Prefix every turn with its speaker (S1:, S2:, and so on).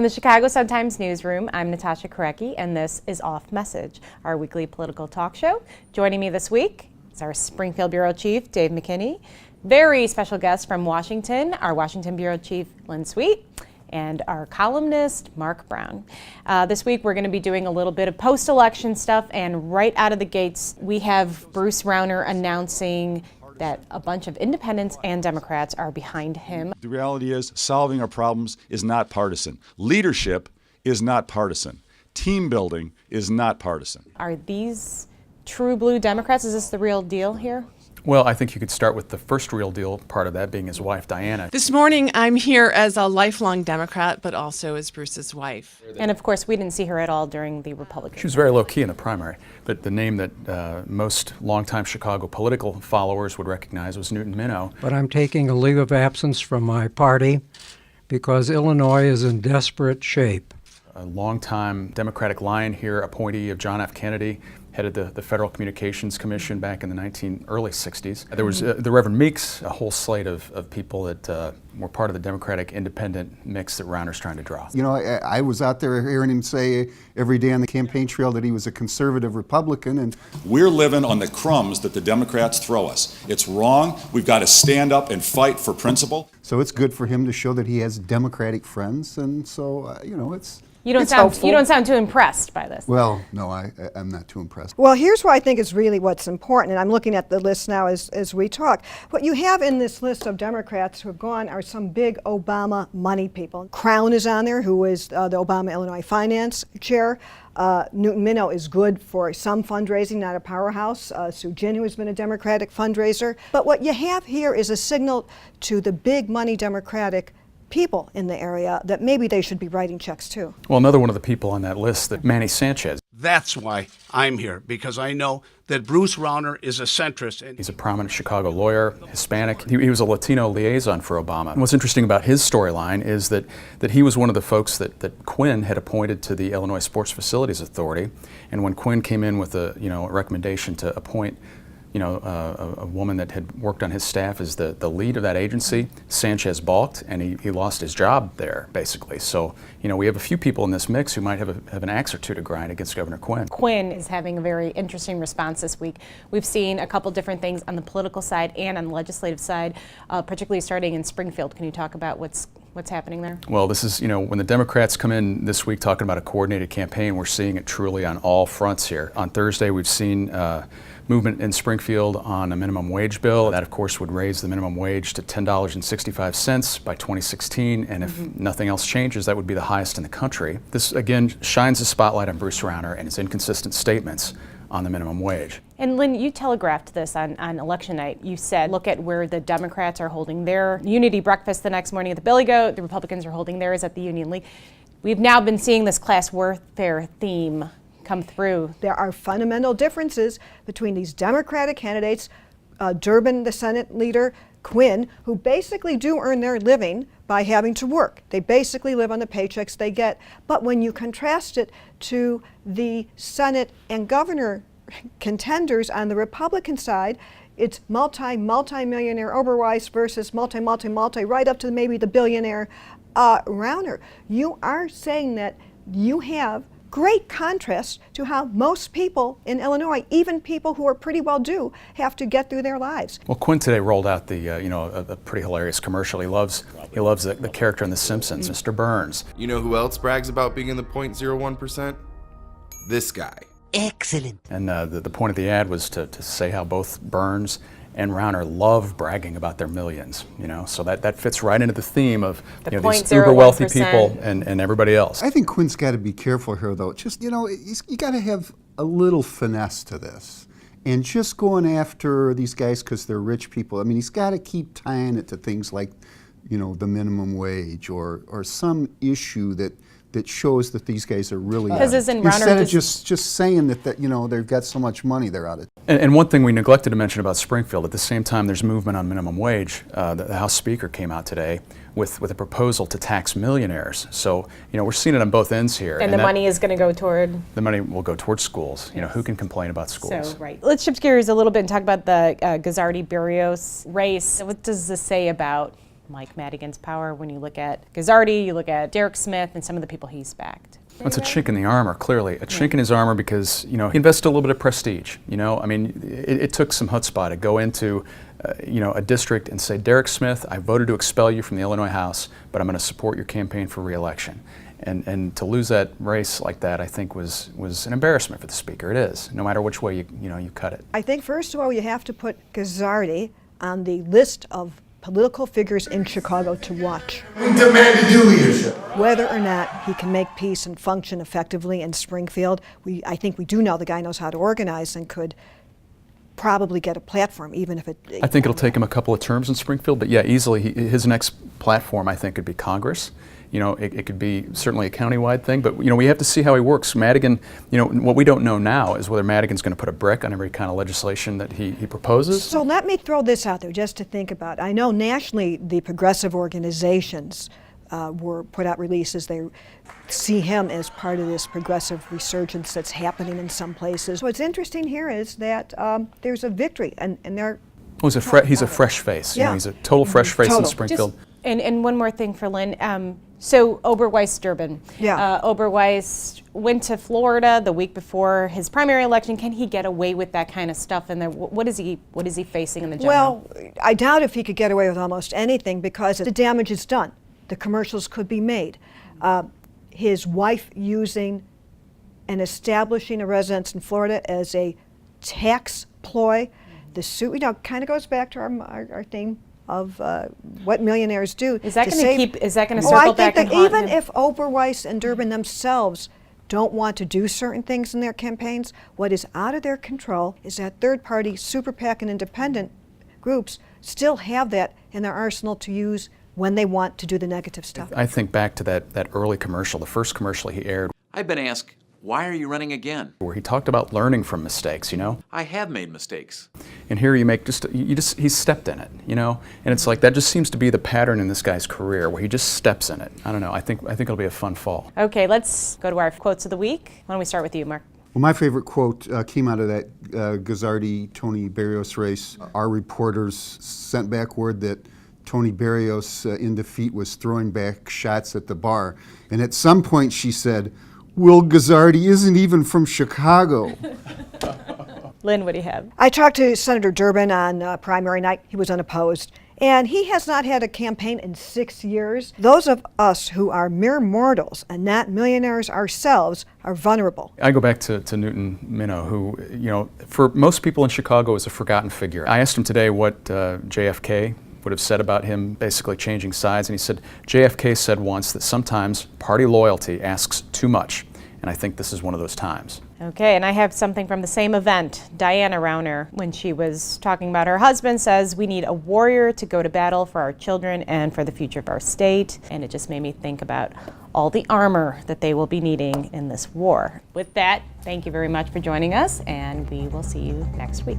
S1: From the Chicago Sun-Times newsroom, I'm Natasha Korecki, and this is Off Message, our weekly political talk show. Joining me this week is our Springfield Bureau Chief, Dave McKinney. Very special guest from Washington, our Washington Bureau Chief, Lynn, and our columnist, Mark Brown. This week we're going to be doing a little bit of post-election stuff, and right out of the gates we have Bruce Rauner announcing that a bunch of independents and Democrats are behind him.
S2: The reality is solving our problems is not partisan. Leadership is not partisan. Team building is not partisan.
S1: Are these true blue Democrats? Is this the real deal here?
S3: Well, I think you could start with the first real deal part of that being his wife, Diana.
S4: This morning, I'm here as a lifelong Democrat, but also as Bruce's wife.
S1: And of course, we didn't see her at all during the Republican.
S3: She was very low-key in the primary, but the name that most longtime Chicago political followers would recognize was Newton Minow.
S5: But I'm taking a leave of absence from my party because Illinois is in desperate shape.
S3: A longtime Democratic lion here, appointee of John F. Kennedy, headed the Federal Communications Commission back in the early 60s. There was the Reverend Meeks, a whole slate of people that were part of the Democratic independent mix that Rauner's trying to draw.
S6: You know, I was out there hearing him say every day on the campaign trail that he was a conservative Republican. And
S2: We're living on the crumbs that the Democrats throw us. It's wrong. We've got to stand up and fight for principle.
S6: so it's good for him to show that he has Democratic friends. And so, you know, it's
S1: You don't sound too impressed by this.
S6: Well, no, I'm not too impressed.
S7: Well, here's what I think is really what's important, and I'm looking at the list now as we talk. What you have in this list of Democrats who have gone are some big Obama money people. Crown is on there, who is the Obama Illinois Finance Chair. Newton Minow is good for some fundraising, not a powerhouse. Sue Gin, who has been a Democratic fundraiser. But what you have here is a signal to the big money Democratic people in the area that maybe they should be writing checks too.
S3: Well, another one of the people on that list, that Manny Sanchez.
S8: That's why I'm here, because I know that Bruce Rauner is a centrist. And
S3: He's a prominent Chicago lawyer, Hispanic. He was a Latino liaison for Obama. And what's interesting about his storyline is that he was one of the folks that Quinn had appointed to the Illinois Sports Facilities Authority. And when Quinn came in with a recommendation to appoint a woman that had worked on his staff as the lead of that agency, Sanchez balked, and he lost his job there, basically. So, we have a few people in this mix who might have an axe or two to grind against Governor Quinn.
S1: Quinn is having a very interesting response this week. We've seen a couple different things on the political side and on the legislative side, particularly starting in Springfield. Can you talk about what's happening there?
S3: Well, this is, when the Democrats come in this week talking about a coordinated campaign, we're seeing it truly on all fronts here. On Thursday, we've seen movement in Springfield on a minimum wage bill. That, of course, would raise the minimum wage to $10.65 by 2016, and if nothing else changes, that would be the highest in the country. This, again, shines a spotlight on Bruce Rauner and his inconsistent statements on the minimum wage.
S1: And Lynn, you telegraphed this on election night. You said, look at where the Democrats are holding their unity breakfast the next morning at the Billy Goat. The Republicans are holding theirs at the Union League. We've now been seeing this class warfare theme come through.
S7: There are fundamental differences between these Democratic candidates, Durbin, the Senate leader, Quinn, who basically do earn their living by having to work. They basically live on the paychecks they get. But when you contrast it to the Senate and governor contenders on the Republican side, it's multi-millionaire Oberweis versus multi, right up to maybe the billionaire Rauner. You are saying that you have great contrast to how most people in Illinois, even people who are pretty well-do, have to get through their lives.
S3: Well, Quinn today rolled out a pretty hilarious commercial. He loves the character in The Simpsons, Mr. Burns.
S9: You know who else brags about being in the 0.01%? This guy.
S10: Excellent.
S3: And the point of the ad was to say how both Burns and Rauner love bragging about their millions, so that fits right into the theme of these uber wealthy people and everybody else.
S6: I think Quinn's got to be careful here, though. Just, you got to have a little finesse to this. And just going after these guys because they're rich people, he's got to keep tying it to things like, the minimum wage or some issue that shows that these guys are really instead of just saying that they've got so much money they're out of.
S3: And one thing we neglected to mention about Springfield, at the same time there's movement on minimum wage, the House Speaker came out today with a proposal to tax millionaires. So we're seeing it on both ends here.
S1: And the money is going to go toward?
S3: The money will go towards schools. Yes. Who can complain about schools?
S1: So, right. Let's shift gears a little bit and talk about the Guzzardi-Berrios race. What does this say about Mike Madigan's power when you look at Guzzardi, you look at Derek Smith, and some of the people he's backed?
S3: It's a chink in the armor, clearly. A chink in his armor because, he invested a little bit of prestige, I mean, it took some chutzpah to go into, a district and say, Derek Smith, I voted to expel you from the Illinois House, but I'm going to support your campaign for re-election. And to lose that race like that, I think, was an embarrassment for the speaker. It is, no matter which way you cut it.
S7: I think, first of all, you have to put Guzzardi on the list of political figures in Chicago to watch.
S9: We demand to do leadership.
S7: Whether or not he can make peace and function effectively in Springfield, I think we do know the guy knows how to organize and could probably get a platform, even if it...
S3: I think it'll take him a couple of terms in Springfield, but yeah, easily his next platform, I think, could be Congress. It could be certainly a countywide thing, but we have to see how he works. Madigan, what we don't know now is whether Madigan's going to put a brick on every kind of legislation that he proposes.
S7: So let me throw this out there just to think about. I know nationally the progressive organizations were put out releases. They see him as part of this progressive resurgence that's happening in some places. What's interesting here is that there's a victory, and they're...
S3: Well, he's a fresh face.
S7: Yeah.
S3: He's a total fresh face in Springfield.
S1: And one more thing for Lynn. So Oberweis-Durbin.
S7: Yeah.
S1: Oberweis went to Florida the week before his primary election. Can he get away with that kind of stuff? And what is he facing in the general?
S7: Well, I doubt if he could get away with almost anything because the damage is done. The commercials could be made. His wife using and establishing a residence in Florida as a tax ploy. The suit, kind of goes back to our theme of what millionaires do.
S1: Is that going to circle back and haunt him?
S7: I think that even if Oberweis and Durbin themselves don't want to do certain things in their campaigns, what is out of their control is that third-party super PAC and independent groups still have that in their arsenal to use when they want to do the negative stuff.
S3: I think back to that early commercial, the first commercial he aired.
S10: I've been asked, why are you running again?
S3: Where he talked about learning from mistakes,
S10: I have made mistakes.
S3: And here he stepped in it, and it's like that just seems to be the pattern in this guy's career where he just steps in it. I don't know. I think it'll be a fun fall.
S1: Okay, let's go to our quotes of the week. Why don't we start with you, Mark?
S6: Well, my favorite quote came out of that Guzzardi-Tony Berrios race. Our reporters sent back word that Tony Berrios, in defeat, was throwing back shots at the bar. And at some point she said, Will Guzzardi isn't even from Chicago.
S1: Lynn, what do you have?
S7: I talked to Senator Durbin on primary night. He was unopposed. And he has not had a campaign in 6 years. Those of us who are mere mortals and not millionaires ourselves are vulnerable.
S3: I go back to Newton Minow, who, for most people in Chicago is a forgotten figure. I asked him today what JFK would have said about him basically changing sides, and he said, JFK said once that sometimes party loyalty asks too much, and I think this is one of those times.
S1: Okay, and I have something from the same event. Diana Rauner, when she was talking about her husband, says, we need a warrior to go to battle for our children and for the future of our state, and it just made me think about all the armor that they will be needing in this war. With that, thank you very much for joining us, and we will see you next week.